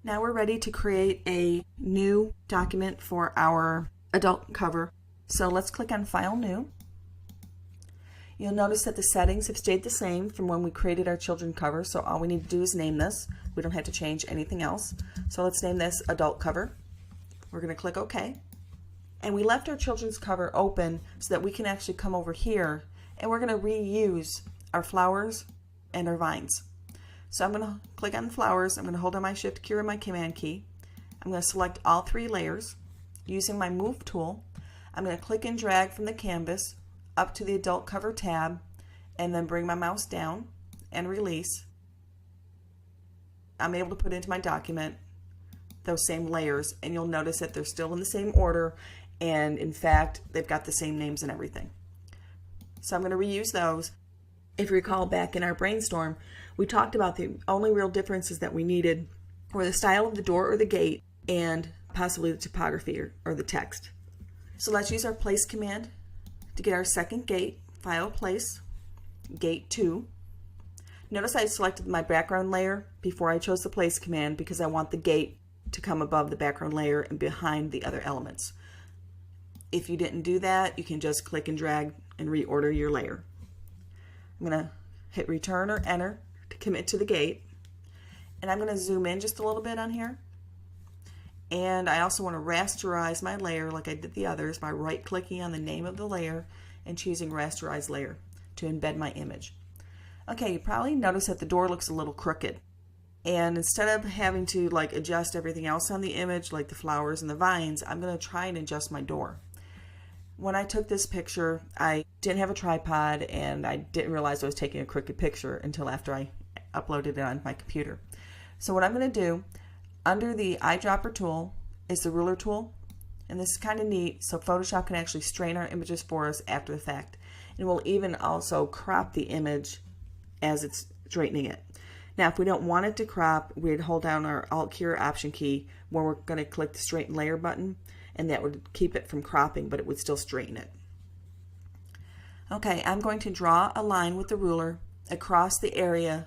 Now we're ready to create a new document for our adult cover. So let's click on File New. You'll notice that the settings have stayed the same from when we created our children cover, so all we need to do is name this. We don't have to change anything else. So let's name this Adult Cover. We're going to click OK. And we left our children's cover open so that we can actually come over here and we're going to reuse our flowers and our vines. So I'm going to click on the flowers. I'm going to hold on my Shift key or my Command key. I'm going to select all three layers using my Move tool. I'm going to click and drag from the canvas up to the Adult Cover tab and then bring my mouse down and release. I'm able to put into my document those same layers, and you'll notice that they're still in the same order, and in fact they've got the same names and everything. So I'm going to reuse those. If you recall, back in our brainstorm we talked about the only real differences that we needed were the style of the door or the gate and possibly the typography or the text. So let's use our place command to get our second gate. File, place, gate 2. Notice I selected my background layer before I chose the place command because I want the gate to come above the background layer and behind the other elements. If you didn't do that, you can just click and drag and reorder your layer. I'm going to hit return or enter to commit to the gate, and I'm going to zoom in just a little bit on here. And I also want to rasterize my layer like I did the others by right clicking on the name of the layer and choosing rasterize layer to embed my image. Okay, you probably notice that the door looks a little crooked, and instead of having to adjust everything else on the image like the flowers and the vines, I'm going to try and adjust my door. When I took this picture, I didn't have a tripod and I didn't realize I was taking a crooked picture until after I uploaded it on my computer. So what I'm going to do, under the eyedropper tool is the ruler tool, and this is kind of neat, so Photoshop can actually straighten our images for us after the fact. And we'll even also crop the image as it's straightening it. Now if we don't want it to crop, we'd hold down our Alt key or Option key where we're going to click the Straighten Layer button, and that would keep it from cropping, but it would still straighten it. Okay, I'm going to draw a line with the ruler across the area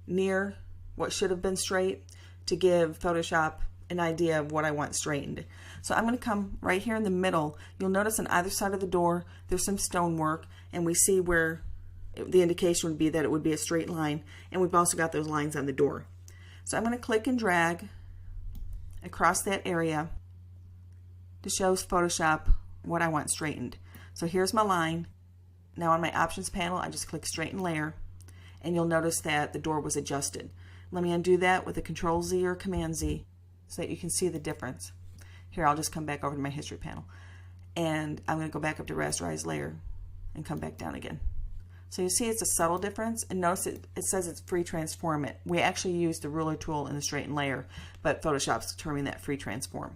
near what should have been straight to give Photoshop an idea of what I want straightened. So I'm going to come right here in the middle. You'll notice on either side of the door there's some stonework, and we see where the indication would be that it would be a straight line, and we've also got those lines on the door. So I'm going to click and drag across that area to show Photoshop what I want straightened. So here's my line. Now on my options panel I just click Straighten Layer, and you'll notice that the door was adjusted. Let me undo that with a Control Z or Command Z so that you can see the difference. Here, I'll just come back over to my history panel, and I'm going to go back up to Rasterize Layer and come back down again. So you see it's a subtle difference, and notice it says it's free transform it. We actually used the ruler tool in the Straighten Layer, but Photoshop's determining that free transform.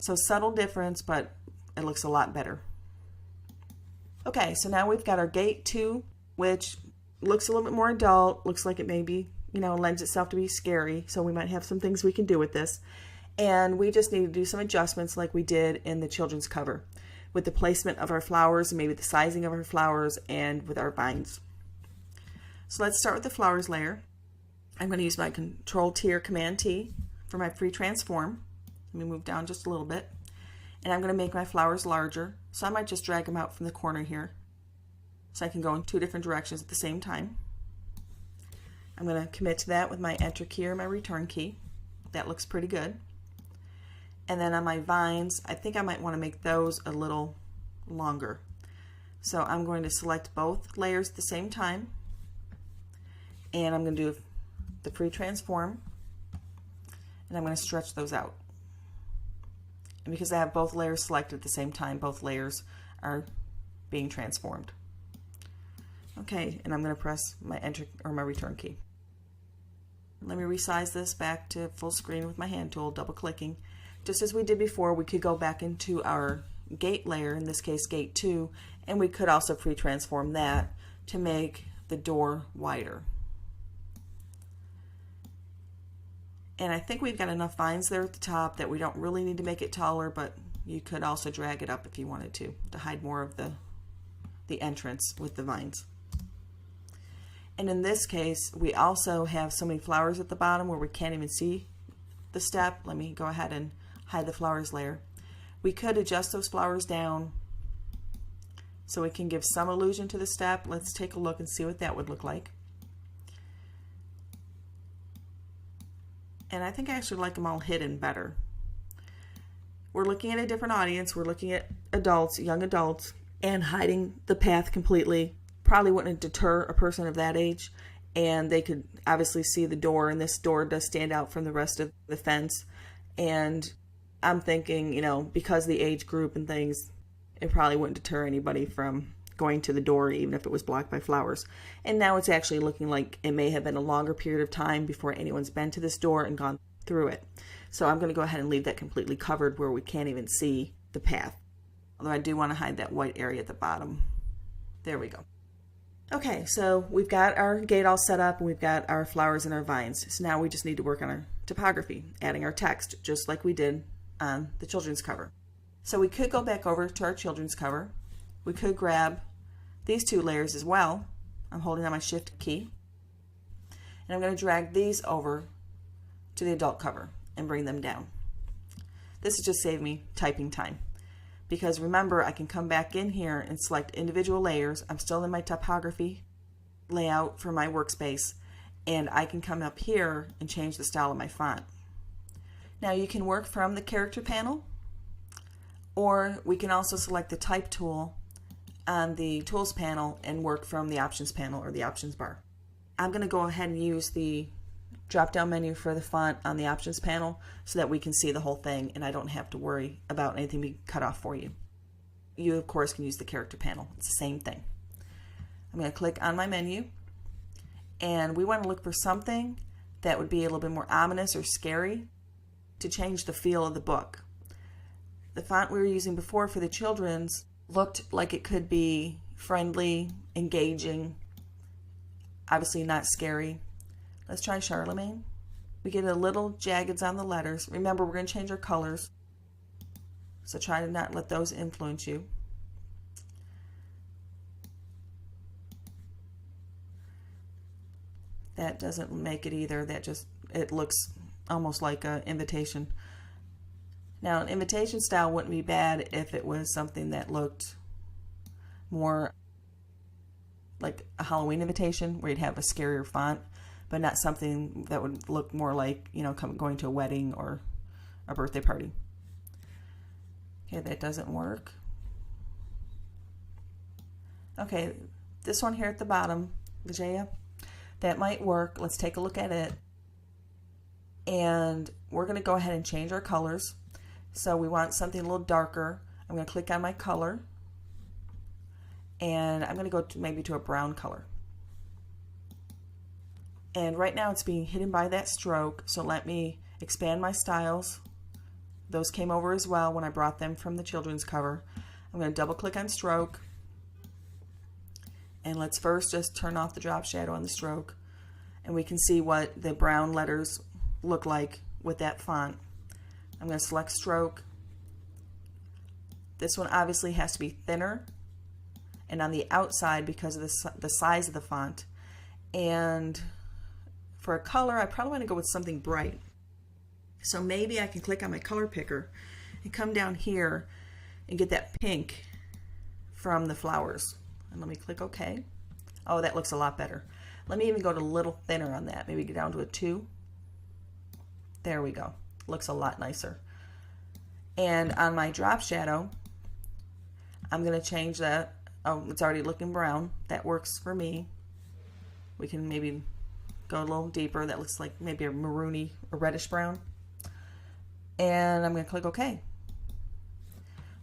So subtle difference, but it looks a lot better. Okay, so now we've got our gate 2, which looks a little bit more adult, looks like it maybe, lends itself to be scary, so we might have some things we can do with this. And we just need to do some adjustments like we did in the children's cover with the placement of our flowers and maybe the sizing of our flowers and with our vines. So let's start with the flowers layer. I'm going to use my Control T or Command T for my free transform. Let me move down just a little bit. And I'm going to make my flowers larger, so I might just drag them out from the corner here so I can go in 2 different directions at the same time. I'm going to commit to that with my Enter key or my Return key. That looks pretty good. And then on my vines, I think I might want to make those a little longer. So I'm going to select both layers at the same time, and I'm going to do the free transform, and I'm going to stretch those out. And because I have both layers selected at the same time, both layers are being transformed. Okay, and I'm going to press my Enter or my Return key. Let me resize this back to full screen with my hand tool, double clicking. Just as we did before, we could go back into our gate layer, in this case gate 2, and we could also free transform that to make the door wider. And I think we've got enough vines there at the top that we don't really need to make it taller, but you could also drag it up if you wanted to hide more of the entrance with the vines. And in this case, we also have so many flowers at the bottom where we can't even see the step. Let me go ahead and hide the flowers layer. We could adjust those flowers down so we can give some illusion to the step. Let's take a look and see what that would look like. And I think I actually like them all hidden better. We're looking at a different audience. We're looking at adults, young adults, and hiding the path completely probably wouldn't deter a person of that age, and they could obviously see the door, and this door does stand out from the rest of the fence. And I'm thinking, you know, because the age group and things, it probably wouldn't deter anybody from going to the door even if it was blocked by flowers. And now it's actually looking like it may have been a longer period of time before anyone's been to this door and gone through it. So I'm going to go ahead and leave that completely covered where we can't even see the path. Although I do want to hide that white area at the bottom. There we go. Okay, so we've got our gate all set up and we've got our flowers and our vines. So now we just need to work on our typography, adding our text, just like we did on the children's cover. So we could go back over to our children's cover. We could grab these two layers as well. I'm holding down my Shift key. And I'm going to drag these over to the adult cover and bring them down. This has just saved me typing time. Because remember, I can come back in here and select individual layers. I'm still in my typography layout for my workspace, and I can come up here and change the style of my font. Now you can work from the character panel, or we can also select the type tool on the tools panel and work from the options panel or the options bar. I'm going to go ahead and use the drop down menu for the font on the options panel so that we can see the whole thing and I don't have to worry about anything being cut off for you. You of course can use the character panel. It's the same thing. I'm going to click on my menu and we want to look for something that would be a little bit more ominous or scary to change the feel of the book. The font we were using before for the children's looked like it could be friendly, engaging, obviously not scary. Let's try Charlemagne. We get a little jaggeds on the letters. Remember, we're going to change our colors. So try to not let those influence you. That doesn't make it either. That just, it looks almost like an invitation. Now, an invitation style wouldn't be bad if it was something that looked more like a Halloween invitation where you'd have a scarier font, but not something that would look more like, you know, going to a wedding or a birthday party. Okay, that doesn't work. Okay, this one here at the bottom, Vijaya, that might work. Let's take a look at it. And we're going to go ahead and change our colors. So we want something a little darker. I'm going to click on my color. And I'm going to go to maybe to a brown color. And right now it's being hidden by that stroke, so let me expand my styles. Those came over as well when I brought them from the children's cover. I'm going to double click on stroke. And let's first just turn off the drop shadow on the stroke. And we can see what the brown letters look like with that font. I'm going to select stroke. This one obviously has to be thinner and on the outside because of the size of the font. And for a color, I probably want to go with something bright. So maybe I can click on my color picker and come down here and get that pink from the flowers. And let me click OK. Oh, that looks a lot better. Let me even go to a little thinner on that. Maybe get down to a 2. There we go. Looks a lot nicer. And on my drop shadow, I'm going to change that. Oh, it's already looking brown. That works for me. We can maybe go a little deeper. That looks like maybe a maroony or reddish brown. And I'm going to click OK.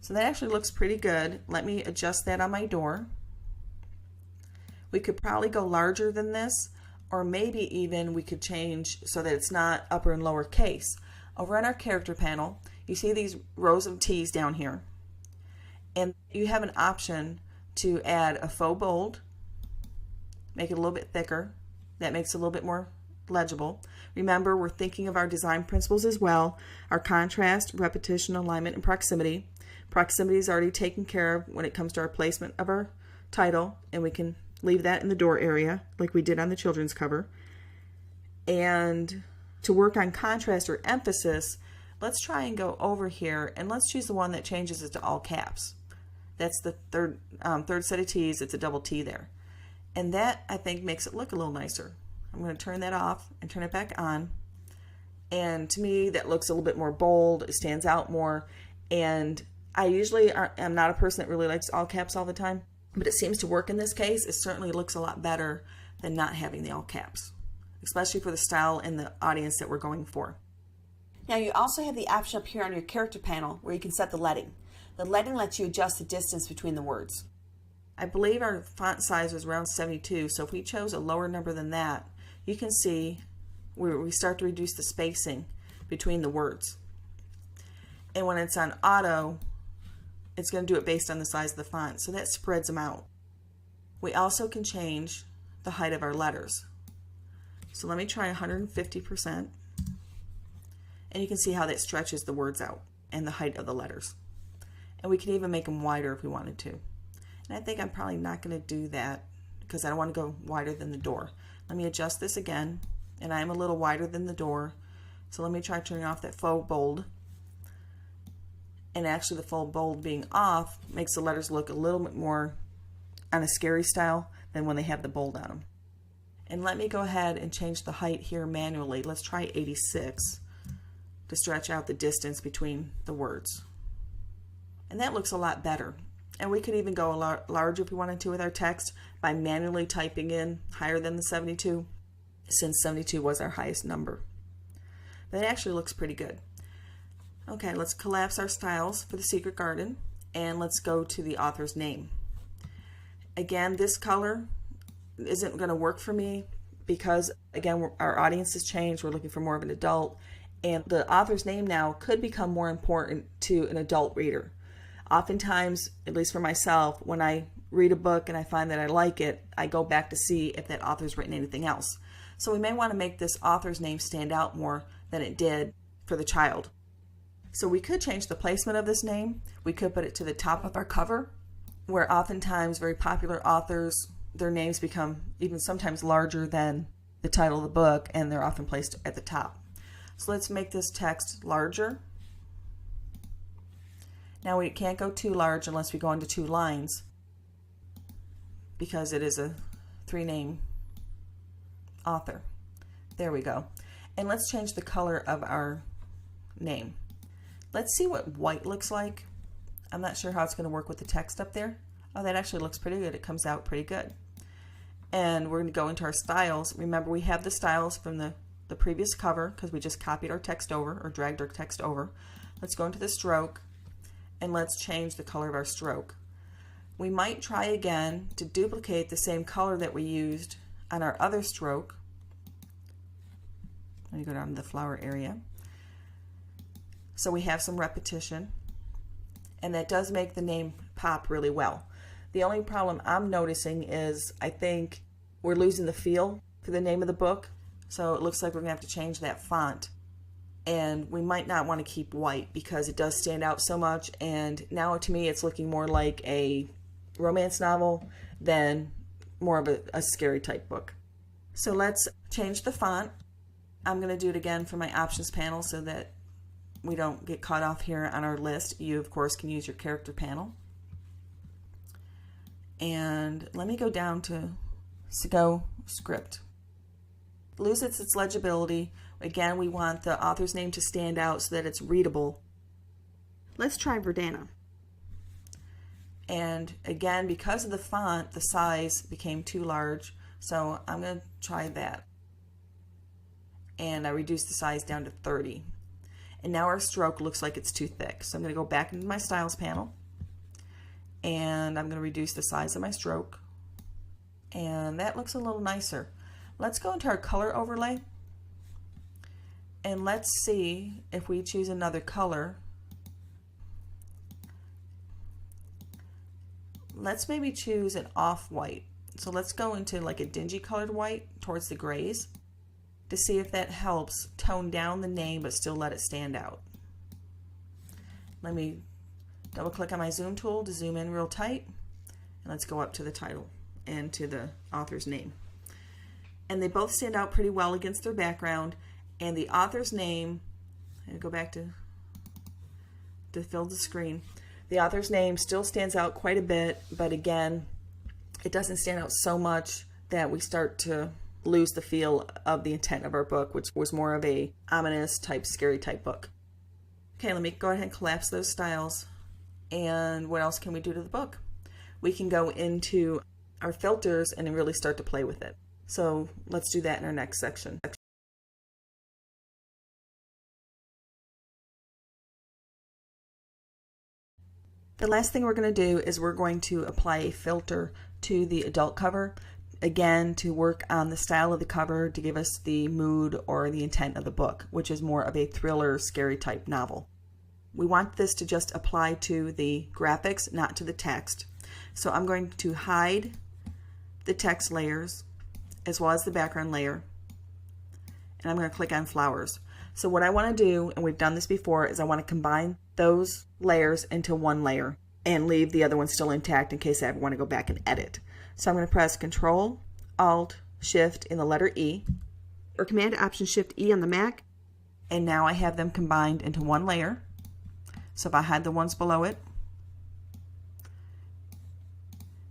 So that actually looks pretty good. Let me adjust that on my door. We could probably go larger than this, or maybe even we could change so that it's not upper and lower case. Over on our character panel, you see these rows of T's down here. And you have an option to add a faux bold, make it a little bit thicker. That makes it a little bit more legible. Remember, we're thinking of our design principles as well. Our contrast, repetition, alignment, and proximity. Proximity is already taken care of when it comes to our placement of our title, and we can leave that in the door area like we did on the children's cover. And to work on contrast or emphasis, let's try and go over here and let's choose the one that changes it to all caps. That's the third set of T's. It's a double T there. And that, I think, makes it look a little nicer. I'm going to turn that off and turn it back on. And to me, that looks a little bit more bold. It stands out more. And I usually am not a person that really likes all caps all the time, but it seems to work in this case. It certainly looks a lot better than not having the all caps, especially for the style and the audience that we're going for. Now you also have the option up here on your character panel where you can set the leading. The leading lets you adjust the distance between the words. I believe our font size was around 72, so if we chose a lower number than that, you can see where we start to reduce the spacing between the words. And when it's on auto, it's going to do it based on the size of the font, so that spreads them out. We also can change the height of our letters. So let me try 150%, and you can see how that stretches the words out and the height of the letters. And we can even make them wider if we wanted to. And I think I'm probably not going to do that because I don't want to go wider than the door. Let me adjust this again, and I am a little wider than the door. So let me try turning off that faux bold. And actually the faux bold being off makes the letters look a little bit more on a scary style than when they have the bold on them. And let me go ahead and change the height here manually. Let's try 86 to stretch out the distance between the words. And that looks a lot better. And we could even go a lot larger if we wanted to with our text by manually typing in higher than the 72, since 72 was our highest number. But it actually looks pretty good. Okay, let's collapse our styles for the Secret Garden, and let's go to the author's name. Again, this color isn't going to work for me because, again, our audience has changed. We're looking for more of an adult, and the author's name now could become more important to an adult reader. Oftentimes, at least for myself, when I read a book and I find that I like it, I go back to see if that author's written anything else. So we may want to make this author's name stand out more than it did for the child. So we could change the placement of this name. We could put it to the top of our cover, where oftentimes very popular authors, their names become even sometimes larger than the title of the book, and they're often placed at the top. So let's make this text larger. Now we can't go too large unless we go into 2 lines because it is a 3-name author. There we go. And let's change the color of our name. Let's see what white looks like. I'm not sure how it's going to work with the text up there. Oh, that actually looks pretty good. It comes out pretty good. And we're going to go into our styles. Remember, we have the styles from the previous cover because we just copied our text over or dragged our text over. Let's go into the stroke. And let's change the color of our stroke. We might try again to duplicate the same color that we used on our other stroke. Let me go down to the flower area. So we have some repetition, and that does make the name pop really well. The only problem I'm noticing is I think we're losing the feel for the name of the book, so it looks like we're going to have to change that font. And we might not want to keep white because it does stand out so much, and now to me it's looking more like a romance novel than more of a scary type book. So let's change the font. I'm going to do it again for my options panel so that we don't get caught off here on our list. You of course can use your character panel. And let me go down to go script. Loses its legibility. Again, we want the author's name to stand out so that it's readable. Let's try Verdana. And again, because of the font, the size became too large, so I'm going to try that. And I reduced the size down to 30. And now our stroke looks like it's too thick. So I'm going to go back into my styles panel, and I'm going to reduce the size of my stroke. And that looks a little nicer. Let's go into our color overlay. And let's see if we choose another color. Let's maybe choose an off-white. So let's go into like a dingy colored white towards the grays to see if that helps tone down the name but still let it stand out. Let me double click on my zoom tool to zoom in real tight, and let's go up to the title and to the author's name. And they both stand out pretty well against their background. And the author's name, and go back to fill the screen. The author's name still stands out quite a bit, but again, it doesn't stand out so much that we start to lose the feel of the intent of our book, which was more of a ominous type, scary type book. Okay, let me go ahead and collapse those styles. And what else can we do to the book? We can go into our filters and really start to play with it. So let's do that in our next section. The last thing we're going to do is we're going to apply a filter to the adult cover, again to work on the style of the cover to give us the mood or the intent of the book, which is more of a thriller, scary type novel. We want this to just apply to the graphics, not to the text. So I'm going to hide the text layers as well as the background layer, and I'm going to click on flowers. So what I want to do, and we've done this before, is I want to combine those layers into one layer and leave the other one still intact in case I ever want to go back and edit. So I'm going to press Control, Alt, Shift in the letter E, or Command Option Shift E on the Mac, and now I have them combined into one layer. So if I hide the ones below it,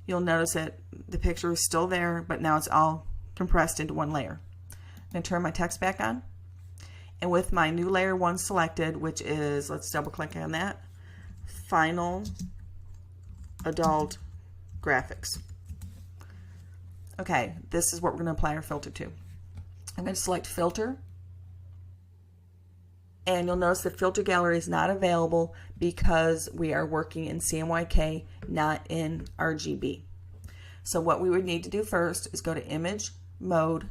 you'll notice that the picture is still there, but now it's all compressed into one layer. I'm going to turn my text back on. And with my new layer 1 selected, which is, let's double click on that, Final Adult Graphics. Okay, this is what we're going to apply our filter to. I'm going to select Filter. And you'll notice that Filter Gallery is not available because we are working in CMYK, not in RGB. So what we would need to do first is go to Image, Mode,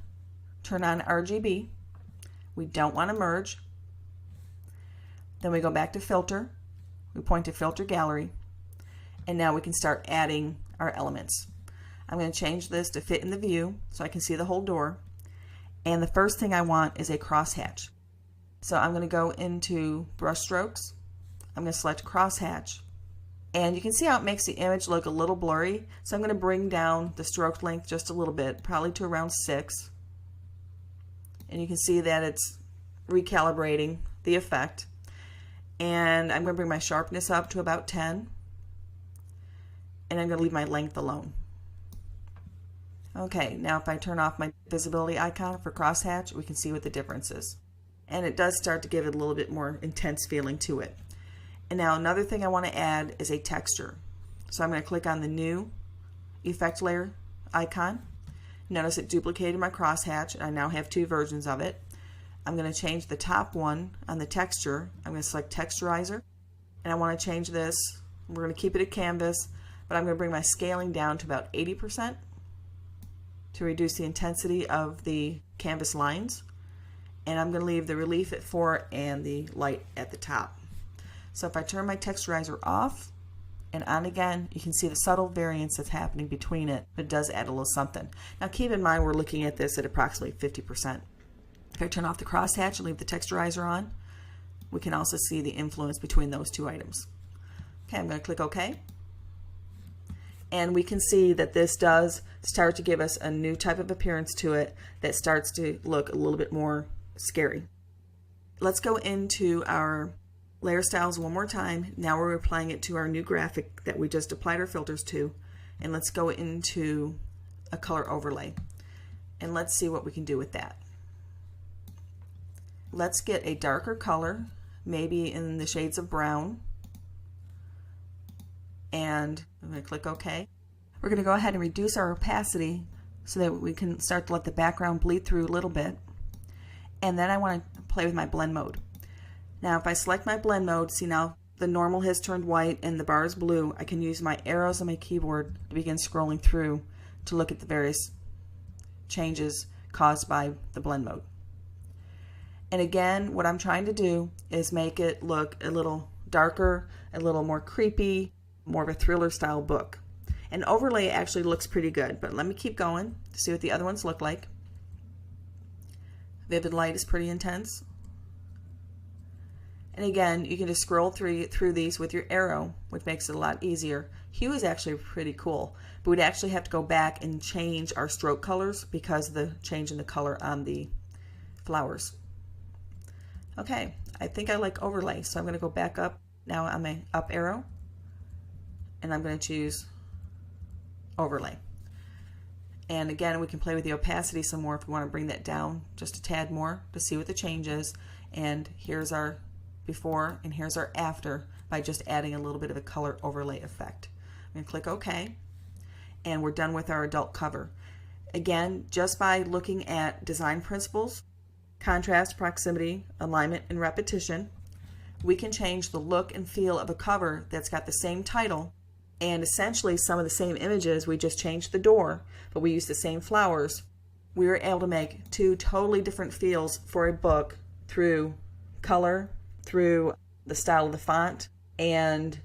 turn on RGB. We don't want to merge. Then we go back to Filter. We point to Filter Gallery. And now we can start adding our elements. I'm going to change this to fit in the view so I can see the whole door. And the first thing I want is a crosshatch. So I'm going to go into Brush Strokes. I'm going to select Crosshatch. And you can see how it makes the image look a little blurry. So I'm going to bring down the stroke length just a little bit, probably to around 6. And you can see that it's recalibrating the effect. And I'm going to bring my sharpness up to about 10. And I'm going to leave my length alone. Okay, now if I turn off my visibility icon for crosshatch, we can see what the difference is. And it does start to give it a little bit more intense feeling to it. And now another thing I want to add is a texture. So I'm going to click on the new effect layer icon. Notice it duplicated my crosshatch, and I now have 2 versions of it. I'm going to change the top one on the texture. I'm going to select Texturizer, and I want to change this. We're going to keep it at canvas, but I'm going to bring my scaling down to about 80% to reduce the intensity of the canvas lines. And I'm going to leave the relief at 4 and the light at the top. So if I turn my texturizer off and on again, you can see the subtle variance that's happening between it, but it does add a little something. Now keep in mind we're looking at this at approximately 50%. If I turn off the crosshatch and leave the texturizer on, we can also see the influence between those 2 items. Okay, I'm going to click OK. And we can see that this does start to give us a new type of appearance to it that starts to look a little bit more scary. Let's go into our layer styles one more time. Now we're applying it to our new graphic that we just applied our filters to, and let's go into a color overlay and let's see what we can do with that. Let's get a darker color, maybe in the shades of brown, and I'm going to click OK. We're going to go ahead and reduce our opacity so that we can start to let the background bleed through a little bit. And then I want to play with my blend mode. Now if I select my blend mode, see now the normal has turned white and the bar is blue. I can use my arrows on my keyboard to begin scrolling through to look at the various changes caused by the blend mode. And again, what I'm trying to do is make it look a little darker, a little more creepy, more of a thriller style book. And overlay actually looks pretty good, but let me keep going to see what the other ones look like. Vivid light is pretty intense. And again, you can just scroll through these with your arrow, which makes it a lot easier. Hue is actually pretty cool, but we'd actually have to go back and change our stroke colors because of the change in the color on the flowers. Okay, I think I like overlay, so I'm going to go back up now on my up arrow, and I'm going to choose overlay. And again, we can play with the opacity some more if we want to bring that down just a tad more to see what the change is. And here's our before and here's our after by just adding a little bit of a color overlay effect. I'm going to click OK, and we're done with our adult cover. Again, just by looking at design principles, contrast, proximity, alignment, and repetition, we can change the look and feel of a cover that's got the same title and essentially some of the same images. We just changed the door, but we used the same flowers. We were able to make two totally different feels for a book through color, through the style of the font, and